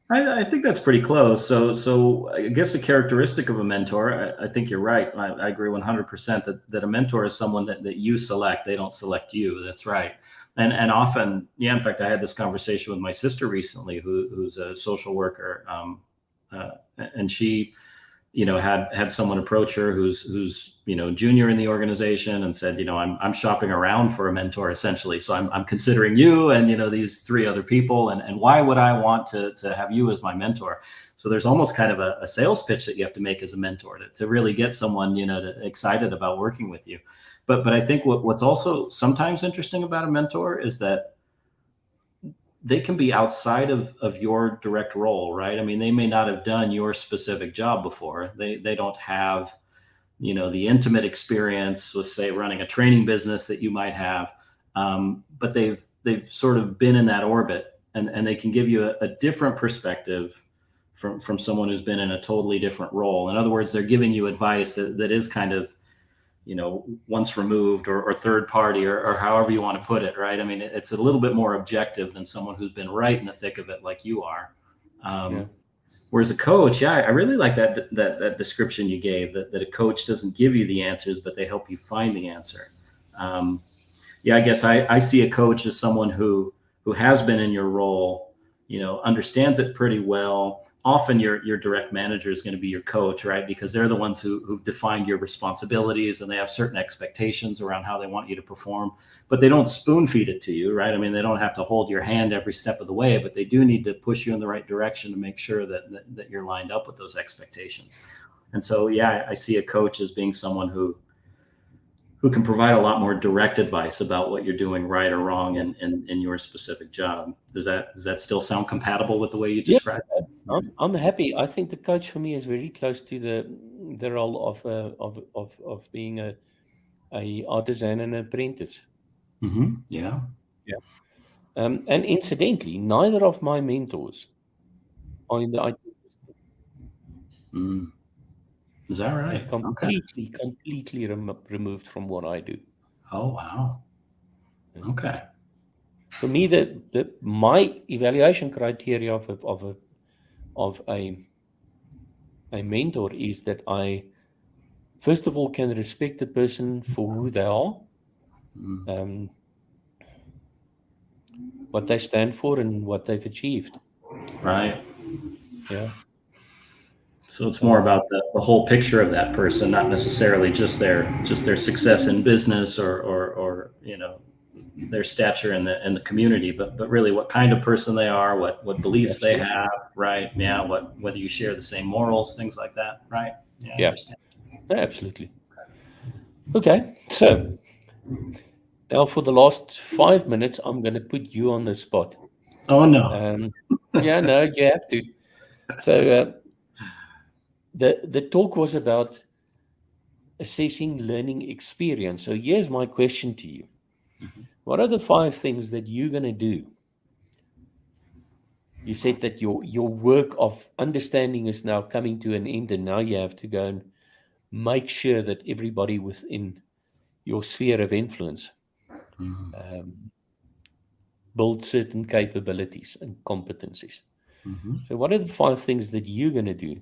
I think that's pretty close. So I guess a characteristic of a mentor, I think you're right. I agree 100% that a mentor is someone that you select. They don't select you. That's right. And often, in fact, I had this conversation with my sister recently, who's a social worker, and she, had someone approach her who's junior in the organization and said, I'm shopping around for a mentor essentially. So I'm considering you and, these three other people, and why would I want to have you as my mentor? So there's almost kind of a sales pitch that you have to make as a mentor to really get someone, excited about working with you. But I think what's also sometimes interesting about a mentor is that they can be outside of your direct role, right? I mean, they may not have done your specific job before. They don't have, the intimate experience with, say, running a training business that you might have, but they've sort of been in that orbit, and they can give you a different perspective from someone who's been in a totally different role. In other words, they're giving you advice that is kind of, once removed or third party or however you want to put it, right? I mean, it's a little bit more objective than someone who's been right in the thick of it like you are. Whereas a coach, I really like that description you gave, that a coach doesn't give you the answers, but they help you find the answer. Yeah, I guess I see a coach as someone who has been in your role, understands it pretty well. Often your direct manager is going to be your coach, right? Because they're the ones who've defined your responsibilities, and they have certain expectations around how they want you to perform, but they don't spoon feed it to you, right? I mean, they don't have to hold your hand every step of the way, but they do need to push you in the right direction to make sure that you're lined up with those expectations. And so, yeah, I see a coach as being someone who can provide a lot more direct advice about what you're doing right or wrong in your specific job. Does that still sound compatible with the way you Yeah, describe it? I'm happy. I think the coach for me is very close to the role of being a artisan and apprentice. Mm-hmm. Yeah. Yeah. And incidentally, neither of my mentors are in the IT industry. Mm. Is that They're right? Okay. completely removed from what I do. Oh, wow. Yeah. Okay. For me, my evaluation criteria of a mentor is that I first of all can respect the person for who they are, Mm. um, what they stand for, and what they've achieved. Right. Yeah. So it's more Um, about the whole picture of that person, not necessarily just their success in business or their stature in the community, but really what kind of person they are, what beliefs they Absolutely. have, right? Yeah, whether you share the same morals, things like that, right? Yeah, I Yeah. understand. No, absolutely. Okay. So now for the last 5 minutes, I'm going to put you on the spot. Oh no. Um, yeah, no, you have to. So the talk was about assessing learning experience. So here's my question to you. Mhm. What are the 5 things that you're going to do? You said that your work of understanding is now coming to an end, and now you have to go and make sure that everybody within your sphere of influence Mhm. um, build certain capabilities and competencies. Mhm. So, what are the 5 things that you're going to do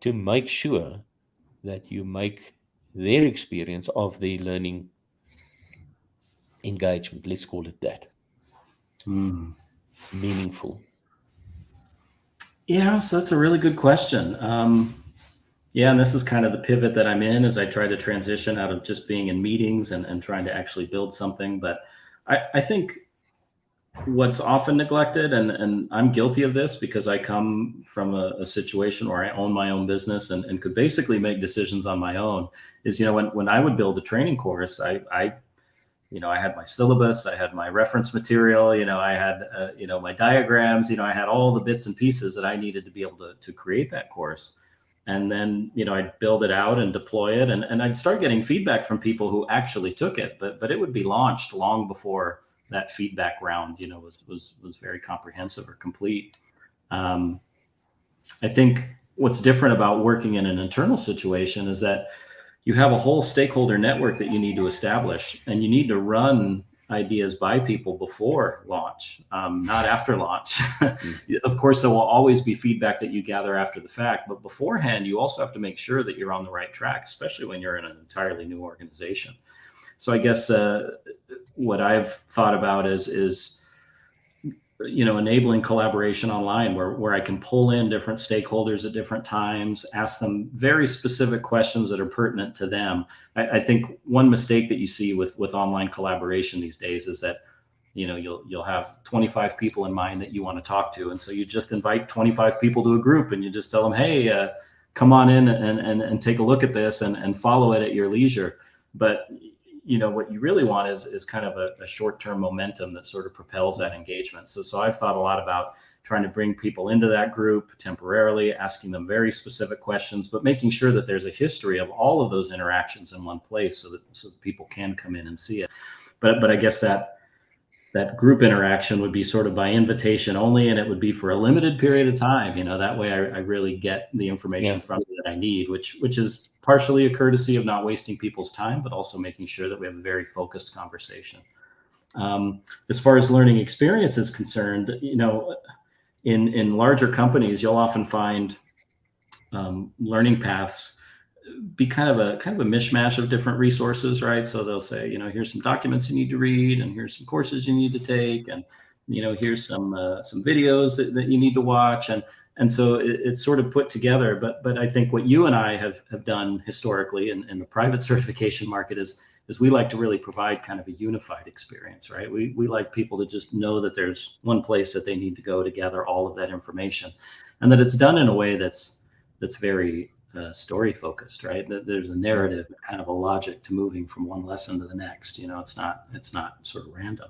to make sure that you make their experience of their learning engagement, let's call it that, Mhm. meaningful? Yeah, so that's a really good question. Yeah, and this is kind of the pivot that I'm in as I try to transition out of just being in meetings and trying to actually build something. But I think what's often neglected, and I'm guilty of this because I come from a situation where I own my own business and could basically make decisions on my own, is, when I would build a training course, I had my syllabus, I had my reference material, I had, my diagrams, I had all the bits and pieces that I needed to be able to create that course. And then, I'd build it out and deploy it, and I'd start getting feedback from people who actually took it, but it would be launched long before that feedback round, was very comprehensive or complete. Um, I think what's different about working in an internal situation is that you have a whole stakeholder network that you need to establish, and you need to run ideas by people before launch, not after launch. Mm. Of course, there will always be feedback that you gather after the fact, but beforehand, you also have to make sure that you're on the right track, especially when you're in an entirely new organization. So I guess what I've thought about is enabling collaboration online where I can pull in different stakeholders at different times, ask them very specific questions that are pertinent to them. I think one mistake that you see with online collaboration these days is that you'll have 25 people in mind that you want to talk to, and so you just invite 25 people to a group and you just tell them, hey, come on in and take a look at this and follow it at your leisure. But what you really want is kind of a short-term momentum that sort of propels that engagement. So I've thought a lot about trying to bring people into that group temporarily, asking them very specific questions, but making sure that there's a history of all of those interactions in one place so that people can come in and see it. But I guess that group interaction would be sort of by invitation only, and it would be for a limited period of time. That way I really get the information Yeah. from you that I need, which is partially a courtesy of not wasting people's time, but also making sure that we have a very focused conversation. As far as learning experience is concerned, in larger companies, you'll often find learning paths be kind of a mishmash of different resources, right? So they'll say, here's some documents you need to read, and here's some courses you need to take, and here's some videos that you need to watch, and so it's sort of put together. But I think what you and I have done historically in the private certification market is we like to really provide kind of a unified experience, right? We like people to just know that there's one place that they need to go to gather all of that information, and that it's done in a way that's very story focused, right? That there's a narrative, kind of a logic to moving from one lesson to the next. It's not sort of random.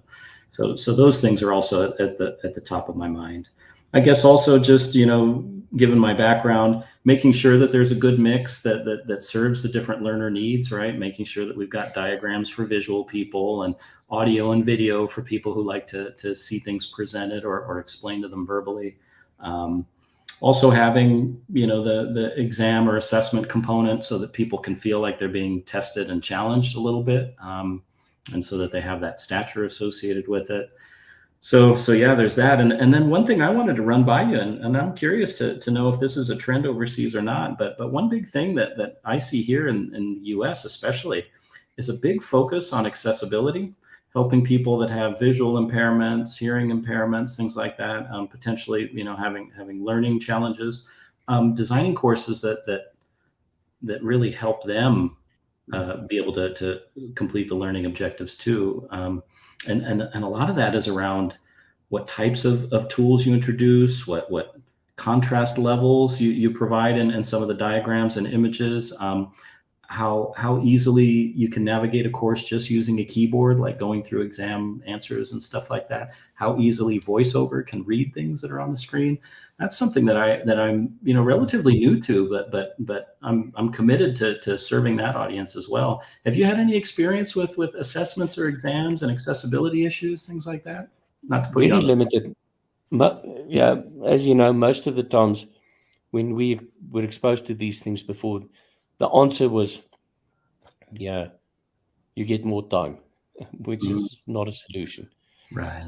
So those things are also at the top of my mind. I guess also just, given my background, making sure that there's a good mix that serves the different learner needs, right? Making sure that we've got diagrams for visual people and audio and video for people who like to see things presented or explained to them verbally. Also having, the exam or assessment component so that people can feel like they're being tested and challenged a little bit, and so that they have that stature associated with it. So yeah, there's that. And then one thing I wanted to run by you, and I'm curious to know if this is a trend overseas or not, but one big thing that I see here in the US especially is a big focus on accessibility, helping people that have visual impairments, hearing impairments, things like that, potentially, having learning challenges, designing courses that really help them be able to complete the learning objectives too. And a lot of that is around what types of tools you introduce, what contrast levels you provide in some of the diagrams and images, how easily you can navigate a course just using a keyboard, like going through exam answers and stuff like that. How easily VoiceOver can read things that are on the screen. That's something that I'm relatively new to, but I'm committed to serving that audience as well. Have you had any experience with assessments or exams and accessibility issues, things like that? Not to put you Very on the spot. limited. Yeah, as you know, most of the times when we were exposed to these things before, the answer was, yeah, you get more time, which is not a solution. Right.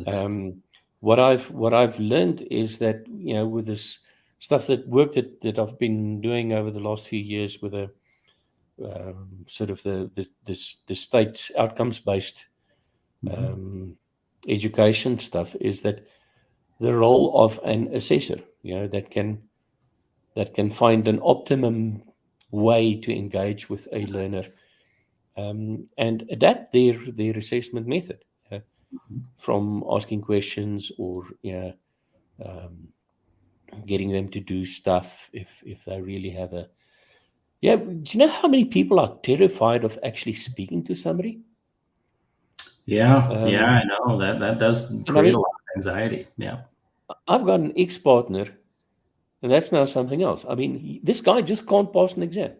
What I've learned is that, with this stuff that I've been doing over the last few years with a sort of the state outcomes based education stuff, is that the role of an assessor, that can find an optimum way to engage with a learner, and adapt their assessment method, from asking questions or getting them to do stuff if they really have a. Yeah, do you know how many people are terrified of actually speaking to somebody? Yeah, Um, I know that does and I create a mean, lot of anxiety. Yeah. I've got an ex-partner, and that's now something else. I mean, this guy just can't pass an exam,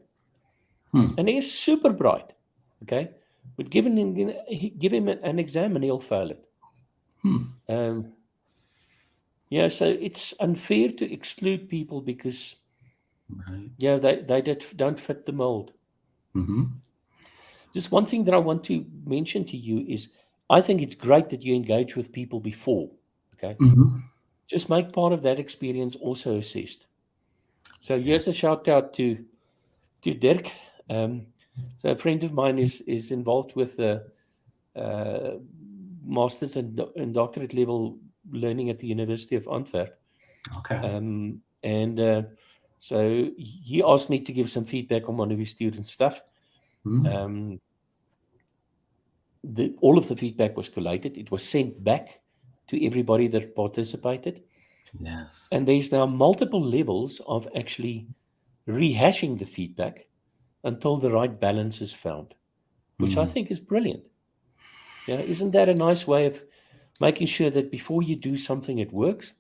Hmm. and he's super bright. Okay, but give him an exam and he'll fail it. Um, yeah, so it's unfair to exclude people because Right. they don't fit the mold. Just one thing that I want to mention to you is I think it's great that you engage with people before. Okay, just make part of that experience also assessed. So here's a shout out to Dirk. So a friend of mine is involved with the master's and doctorate level learning at the University of Antwerp. Okay. And so he asked me to give some feedback on one of his students' stuff. Um, all of the feedback was collated. It was sent back to everybody that participated. Yes. And there's now multiple levels of actually rehashing the feedback until the right balance is found, which I think is brilliant. Yeah, isn't that a nice way of making sure that before you do something, it works?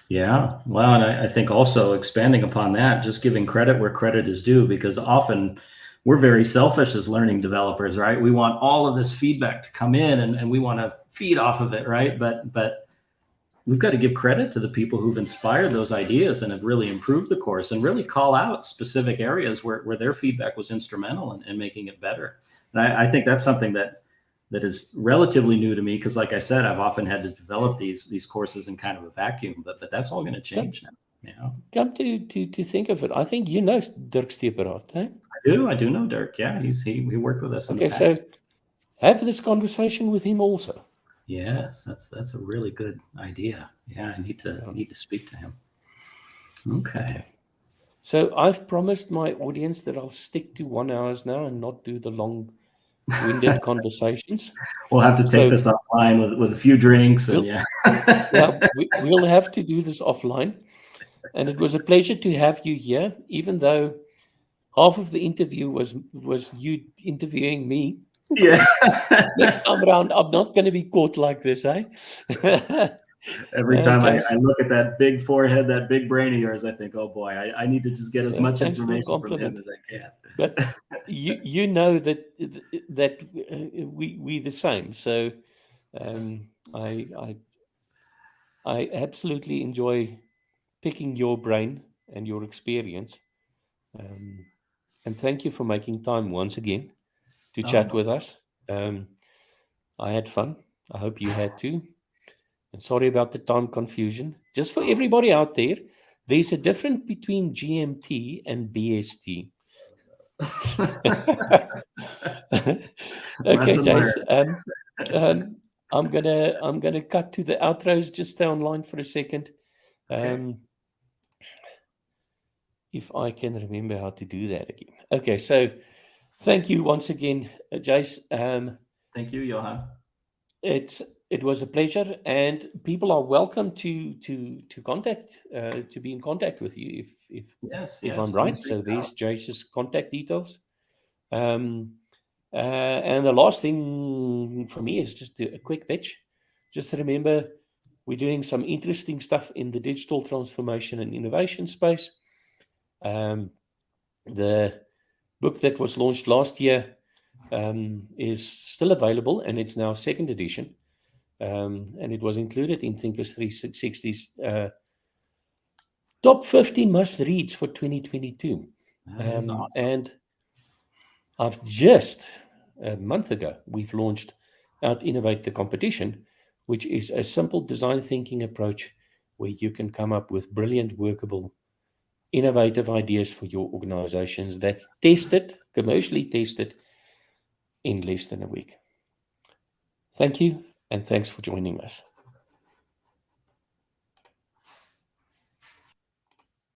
Yeah. Well, and I think also expanding upon that, just giving credit where credit is due, because often we're very selfish as learning developers, right? We want all of this feedback to come in and we want to feed off of it, right? But we've got to give credit to the people who've inspired those ideas and have really improved the course, and really call out specific areas where their feedback was instrumental in making it better. And I think that's something that is relatively new to me, because like I said, I've often had to develop these courses in kind of a vacuum, but that's all going to change now. Yeah. Come to think of it, I think you know Dirk Steeperaad, eh? I do know Dirk. Yeah, he worked with us in the Okay, so past. have this conversation with him also. Yes, that's a really good idea. Yeah, I need to speak to him. Okay. So I've promised my audience that I'll stick to 1 hour now and not do the long-winded conversations. We'll have to take So this offline with a few drinks and we'll, we'll have to do this offline. And it was a pleasure to have you here, even though half of the interview was you interviewing me. Yeah. Next time around, I'm not going to be caught like this, eh? Every time I Jace, look at that big forehead, that big brain of yours, I think, oh boy, I need to just get as much thanks for the information from him compliment. as I can. But you know that we the same. So I absolutely enjoy picking your brain and your experience. And thank you for making time once again to Oh, chat with us. I had fun. I hope you had too. And sorry about the time confusion. Just for everybody out there, there's a difference between GMT and BST. Okay, lesson Jace. learned. I'm gonna cut to the outros. Just stay online for a second. Okay. If I can remember how to do that again. Okay, so thank you once again, Jace. Thank you, Johan. It was a pleasure, and people are welcome to contact to be in contact with you Yes, if yes, I'm right. please reach So out. there's Jace's contact details. And the last thing for me is just a quick pitch. Just remember, we're doing some interesting stuff in the digital transformation and innovation space. The book that was launched last year is still available, and it's now second edition. And it was included in Thinkers 360's top 50 must reads for 2022. That is awesome. And I've just a month ago, we've launched Out Innovate the Competition, which is a simple design thinking approach where you can come up with brilliant, workable, innovative ideas for your organizations that's tested, commercially tested, in less than a week. Thank you, and thanks for joining us.